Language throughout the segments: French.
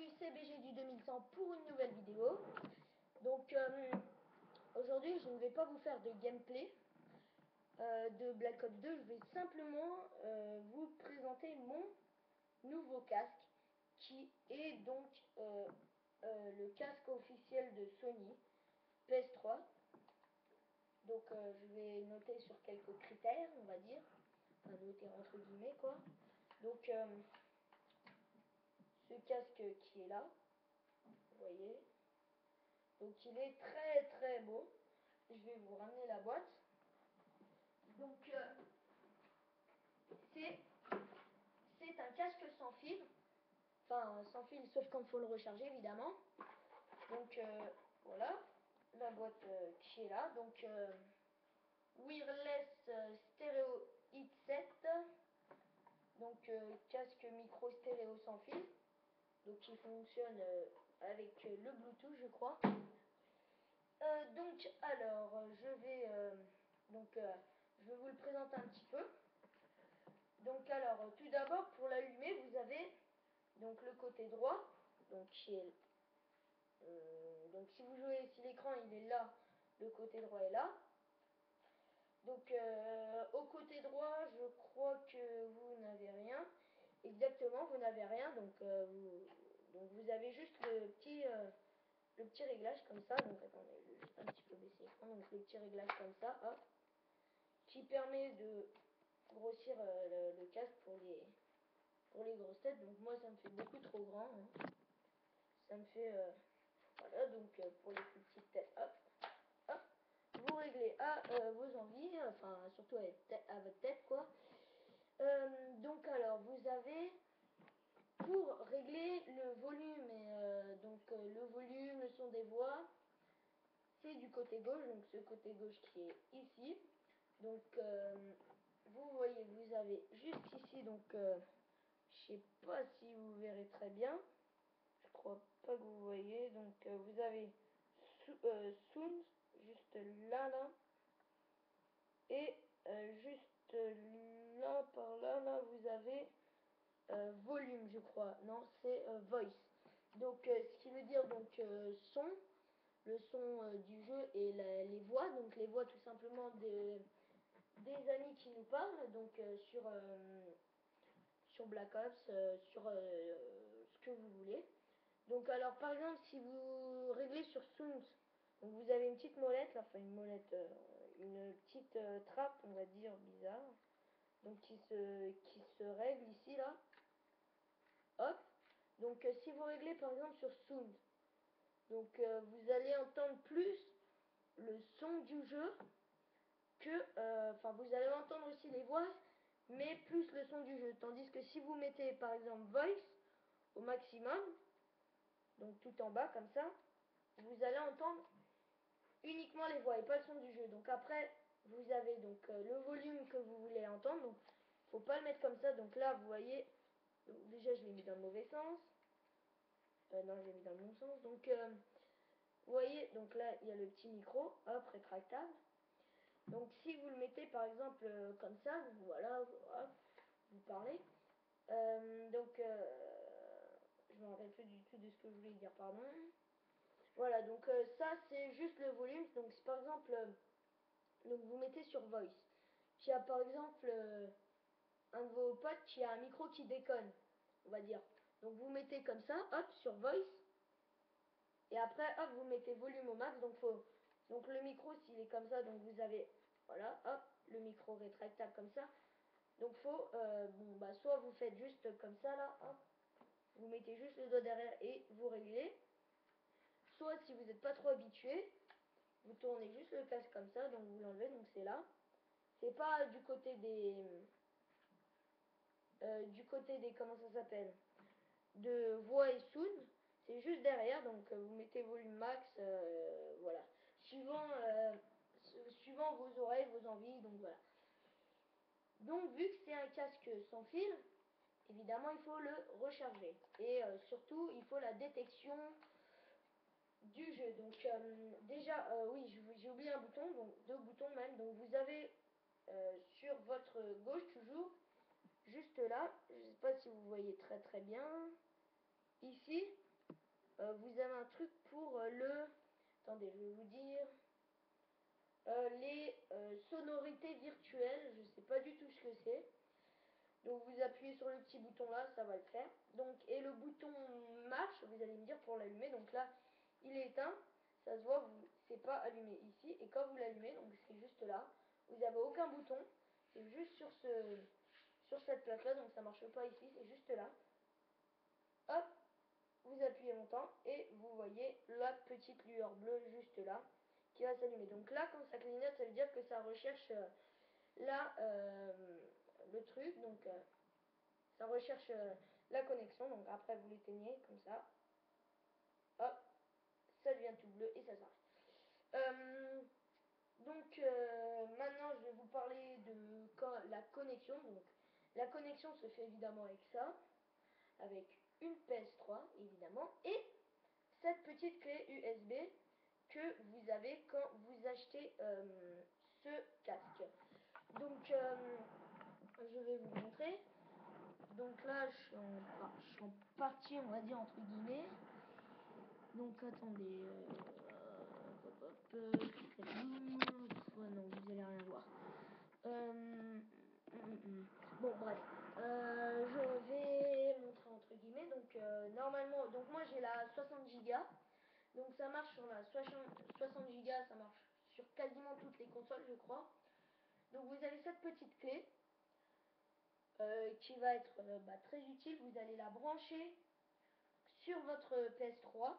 Salut, c'est BG du 2100 pour une nouvelle vidéo. Donc aujourd'hui je ne vais pas vous faire de gameplay de Black Ops 2. Je vais simplement vous présenter mon nouveau casque qui est donc le casque officiel de Sony PS3. Donc je vais noter sur quelques critères, on va dire, enfin noter entre guillemets quoi. Donc ce casque qui est là, vous voyez, donc il est très très beau. Je vais vous ramener la boîte. Donc c'est un casque sans fil, enfin sans fil sauf quand il faut le recharger évidemment. Donc voilà la boîte qui est là. Donc wireless stéréo headset, donc casque micro stéréo sans fil, donc qui fonctionne avec le Bluetooth je crois. Donc alors je vais vous le présenter un petit peu. Donc alors tout d'abord pour l'allumer vous avez donc le côté droit, donc qui est donc si vous jouez, si l'écran il est là, le côté droit est là. Donc au côté droit je crois que vous n'avez rien. Exactement, vous n'avez rien, donc vous avez juste le petit réglage comme ça. Donc attendez, je vais juste un petit peu baisser l'écran. Donc le petit réglage comme ça, hop, qui permet de grossir le casque pour les grosses têtes. Donc moi ça me fait beaucoup trop grand, hein. Ça me fait voilà, donc pour les plus petites têtes, hop, hop, vous réglez à vos envies, enfin surtout à votre tête quoi. Donc alors vous avez pour régler le volume et le volume, le son des voix, c'est du côté gauche, donc ce côté gauche qui est ici. Donc vous voyez, vous avez juste ici, donc je sais pas si vous verrez très bien, je crois pas que vous voyez. Donc vous avez sound juste là et juste là par là vous avez volume je crois, non c'est voice. Donc ce qui veut dire donc son, le son du jeu et les voix, donc les voix tout simplement des amis qui nous parlent, donc sur Black Ops, sur ce que vous voulez. Donc alors par exemple si vous réglez sur Sound, donc vous avez une petite molette là, enfin une molette, une petite trappe on va dire bizarre, donc qui se règle ici là, hop. Donc si vous réglez par exemple sur Sound, donc vous allez entendre plus le son du jeu que, enfin vous allez entendre aussi les voix, mais plus le son du jeu. Tandis que si vous mettez par exemple Voice au maximum, donc tout en bas comme ça, vous allez entendre uniquement les voix et pas le son du jeu. Donc après vous avez donc le volume que vous voulez entendre, donc faut pas le mettre comme ça. Donc là vous voyez, donc, déjà je l'ai mis dans le mauvais sens, non je l'ai mis dans le bon sens. Donc vous voyez, donc là il y a le petit micro, hop, rétractable. Donc si vous le mettez par exemple comme ça, voilà, hop, vous parlez. Je me rappelle plus du tout de ce que je voulais dire, pardon. Voilà, donc ça c'est juste le volume. Donc si par exemple, donc vous mettez sur Voice, qui a par exemple un de vos potes qui a un micro qui déconne, on va dire. Donc vous mettez comme ça, hop, sur Voice, et après hop, vous mettez volume au max. Donc le micro s'il est comme ça, donc vous avez, voilà, hop, le micro rétractable comme ça. Donc faut, soit vous faites juste comme ça là, hop, vous mettez juste le doigt derrière et vous réglez. Soit si vous n'êtes pas trop habitué, vous tournez juste le casque comme ça, donc vous l'enlevez, donc c'est là. C'est pas du côté des comment ça s'appelle, de voix et sound, c'est juste derrière. Donc vous mettez volume max, voilà, suivant vos oreilles, vos envies. Donc voilà. Donc vu que c'est un casque sans fil, évidemment il faut le recharger et surtout il faut la détection du jeu. Donc déjà oui, j'ai oublié un bouton, donc deux boutons même. Donc vous avez sur votre gauche toujours, juste là, je sais pas si vous voyez très très bien ici, vous avez un truc pour attendez, je vais vous dire, les sonorités virtuelles. Je sais pas du tout ce que c'est. Donc vous appuyez sur le petit bouton là, ça va le faire. Donc, et le bouton marche, vous allez me dire pour l'allumer. Donc là, il est éteint, ça se voit, c'est pas allumé ici. Et quand vous l'allumez, donc c'est juste là, vous n'avez aucun bouton, c'est juste sur cette plaque là, donc ça marche pas ici, c'est juste là. Hop, vous appuyez longtemps et vous voyez la petite lueur bleue juste là qui va s'allumer. Donc là, quand ça clignote, ça veut dire que ça recherche là le truc. Donc ça recherche la connexion. Donc après, vous l'éteignez comme ça. Hop, ça devient tout bleu et ça s'arrête. Maintenant, je vais vous parler de la connexion. Donc la connexion se fait évidemment avec ça, avec une PS3 évidemment, et cette petite clé USB que vous avez quand vous achetez ce casque. Donc je vais vous montrer. Donc là je suis en partie, on va dire, entre guillemets. Donc attendez, non, vous allez rien voir. Bon, bref, je vais montrer entre guillemets. Donc normalement, donc moi j'ai la 60 Go. Donc ça marche sur la 60 Go, ça marche sur quasiment toutes les consoles, je crois. Donc vous avez cette petite clé qui va être très utile. Vous allez la brancher sur votre PS3.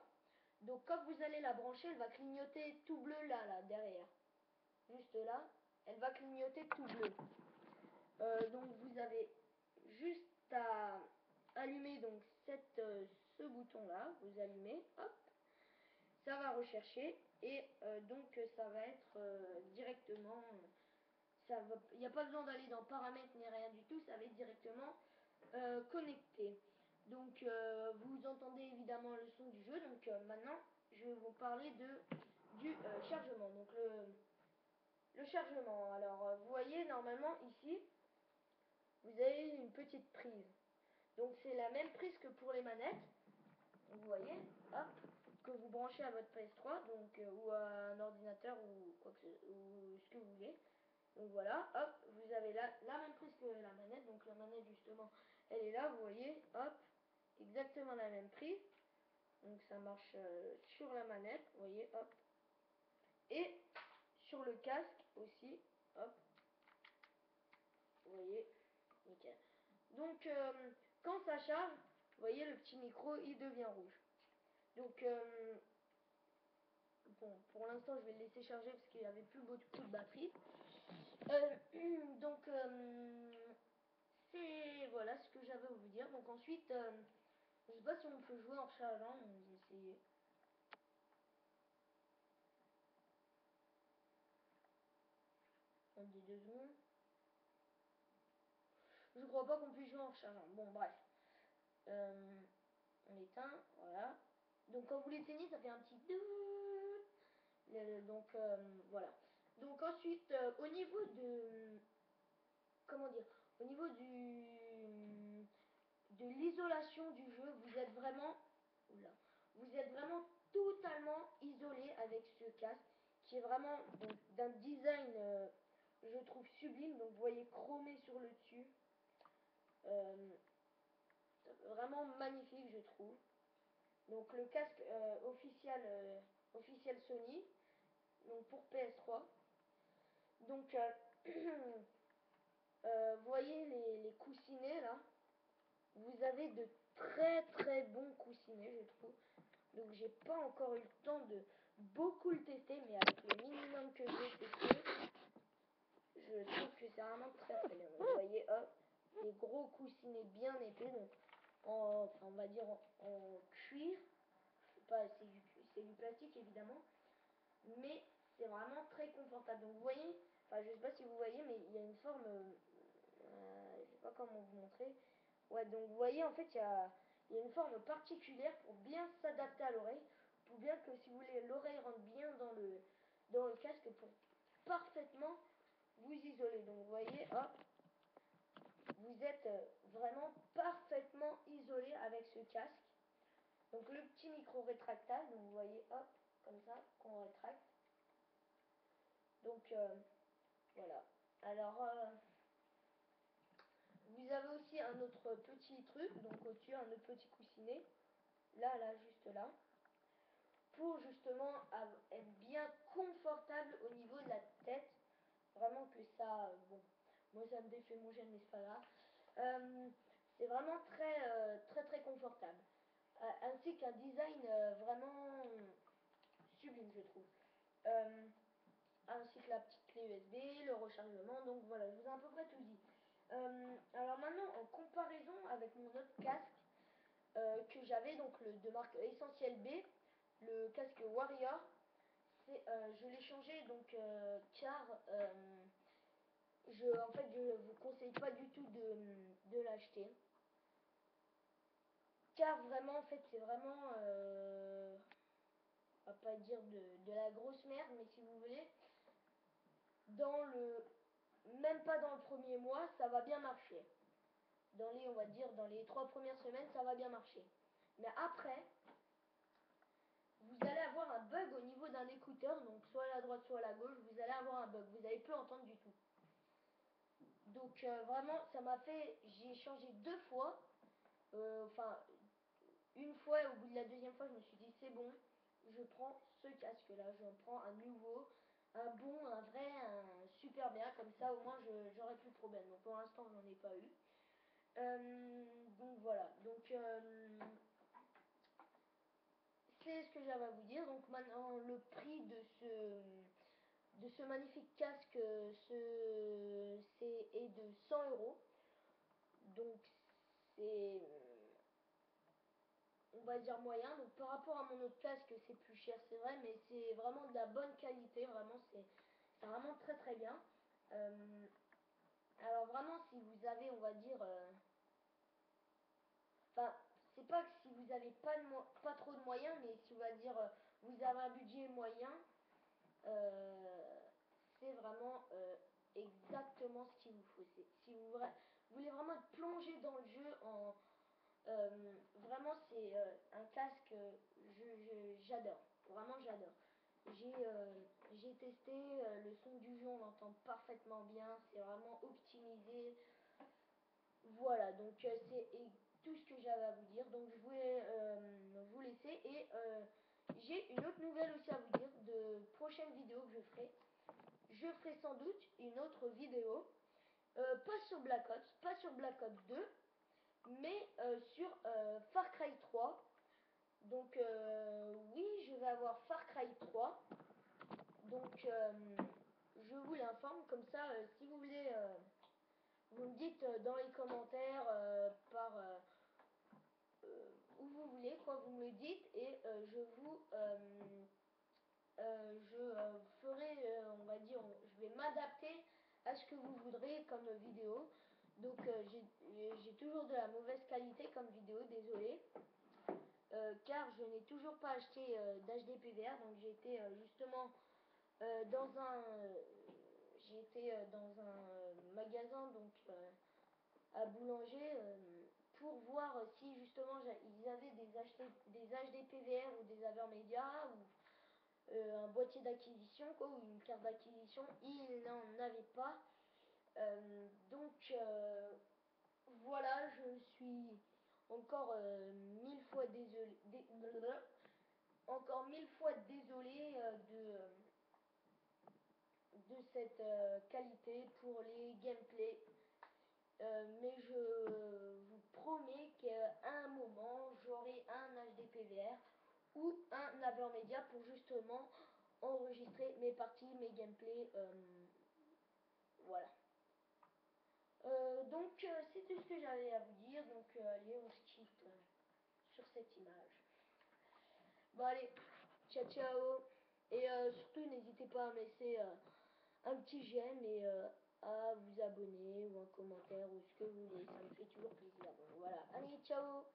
Donc quand vous allez la brancher, elle va clignoter tout bleu là derrière. Juste là, elle va clignoter tout bleu. Donc vous avez juste à allumer donc ce bouton là, vous allumez, hop, ça va rechercher et donc ça va être directement, il n'y a pas besoin d'aller dans paramètres ni rien du tout, ça va être directement connecté. Donc vous entendez évidemment le son du jeu. Donc maintenant je vais vous parler du chargement. Donc le chargement, alors vous voyez normalement ici vous avez une petite prise. Donc c'est la même prise que pour les manettes. Vous voyez, hop, que vous branchez à votre PS3, donc ou à un ordinateur ou ou ce que vous voulez. Donc voilà, hop, vous avez la même prise que la manette. Donc la manette justement, elle est là, vous voyez, hop, exactement la même prise. Donc ça marche sur la manette, vous voyez, hop. Et sur le casque aussi, hop, vous voyez, nickel. Donc quand ça charge, vous voyez le petit micro il devient rouge. Donc bon, pour l'instant je vais le laisser charger parce qu'il n'y avait plus beaucoup de batterie. Donc c'est voilà ce que j'avais à vous dire. Donc ensuite je sais pas si on peut jouer en rechargeant, on va essayer. On dit 2 secondes. Je crois pas qu'on puisse jouer en rechargeant. Bon bref. On éteint, voilà. Donc quand vous l'éteignez, ça fait un petit donc voilà. Donc ensuite, au niveau de comment dire, au niveau de l'isolation du jeu, vous êtes vraiment, oula, vous êtes vraiment totalement isolé avec ce casque qui est vraiment d'un design, je trouve sublime. Donc vous voyez chromé sur le dessus, vraiment magnifique, je trouve. Donc le casque officiel Sony, donc pour PS3. Donc vous voyez les coussinets là, vous avez de très très bons coussinets, je trouve. Donc j'ai pas encore eu le temps de beaucoup le tester, mais avec le minimum que j'ai testé, je trouve que c'est vraiment très très bien. Donc, vous voyez, hop, des gros coussinets bien épais, donc enfin, on va dire en cuir. C'est du plastique évidemment, mais c'est vraiment très confortable. Donc vous voyez, enfin je sais pas si vous voyez, mais il y a une forme, je sais pas comment vous montrer. Ouais, donc vous voyez en fait il y a une forme particulière pour bien s'adapter à l'oreille, pour bien que si vous voulez l'oreille rentre bien dans le casque pour parfaitement vous isoler. Donc vous voyez, hop, vous êtes vraiment parfaitement isolé avec ce casque. Donc le petit micro rétractable, donc vous voyez, hop, comme ça, qu'on rétracte. Donc voilà. Alors vous avez aussi un autre petit truc, donc au-dessus, un autre petit coussinet, là, juste là, pour justement être bien confortable au niveau de la tête. Vraiment que ça, bon, moi ça me défait mon gène, mais c'est pas grave. C'est vraiment très confortable. Ainsi qu'un design vraiment sublime, je trouve. Ainsi que la petite clé USB, le rechargement, donc voilà, je vous ai à peu près tout dit. Alors maintenant, en comparaison avec mon autre casque que j'avais, donc le de marque Essentiel B, le casque Warrior, je l'ai changé donc car en fait, je vous conseille pas du tout de l'acheter. Car vraiment, en fait, c'est vraiment, on va pas dire de la grosse merde, mais si vous voulez, même pas dans le premier mois, ça va bien marcher. On va dire, dans les 3 premières semaines, ça va bien marcher. Mais après, vous allez avoir un bug au niveau d'un écouteur, donc soit à la droite, soit à la gauche, vous allez avoir un bug, vous n'allez plus entendre du tout. Donc vraiment, ça m'a fait, j'ai changé 2 fois, enfin, une fois, au bout de la deuxième fois, je me suis dit, c'est bon, je prends ce casque-là, je prends un nouveau, un bon, un vrai, un super bien, comme ça, au moins, j'aurai plus de problème. Donc pour l'instant, j'en ai pas eu. Donc voilà, donc c'est ce que j'avais à vous dire. Donc maintenant, le prix de ce magnifique casque est de 100 €. Donc c'est, on va dire moyen. Donc par rapport à mon autre casque, c'est plus cher, c'est vrai, mais c'est vraiment de la bonne qualité. Vraiment, c'est vraiment très bien. Alors vraiment, si vous avez, on va dire, enfin, c'est pas que si vous avez pas trop de moyens, mais si on va dire, vous avez un budget moyen, c'est vraiment exactement ce qu'il vous faut. Si vous voulez vraiment être plongé dans le jeu vraiment, c'est un casque, j'adore. Vraiment, j'adore. J'ai testé, le son du jeu, on l'entend parfaitement bien. C'est vraiment optimisé. Voilà, donc c'est tout ce que j'avais à vous dire. Donc je voulais vous laisser. Et j'ai une autre nouvelle aussi à vous dire de prochaines vidéos que je ferai. Je ferai sans doute une autre vidéo, pas sur Black Ops, pas sur Black Ops 2, mais sur Far Cry 3. Donc oui, je vais avoir Far Cry 3. Donc je vous l'informe, comme ça, si vous voulez, vous me dites dans les commentaires, où vous voulez, quoi, vous me le dites, et ferai, on va dire, je vais m'adapter à ce que vous voudrez comme vidéo. Donc j'ai toujours de la mauvaise qualité comme vidéo, désolé. Car je n'ai toujours pas acheté d'HD PVR, donc j'ai été justement dans un magasin, donc à Boulanger, pour voir si justement ils avaient des HD PVR ou des Avermedia ou un boîtier d'acquisition, quoi, ou une carte d'acquisition. Ils n'en avaient pas. Donc voilà, je suis encore 1000 fois désolé, encore 1000 fois désolé de cette qualité pour les gameplays. Mais je vous promets qu'à un moment, j'aurai un HD PVR ou un Avermedia pour justement enregistrer mes parties, mes gameplays. Voilà. Donc c'est tout ce que j'avais à vous dire. Donc allez, on se quitte sur cette image. Bon allez, ciao ciao. Et surtout n'hésitez pas à me laisser un petit j'aime et à vous abonner ou un commentaire ou ce que vous voulez. Ça me fait toujours plaisir. Donc voilà. Allez, ciao.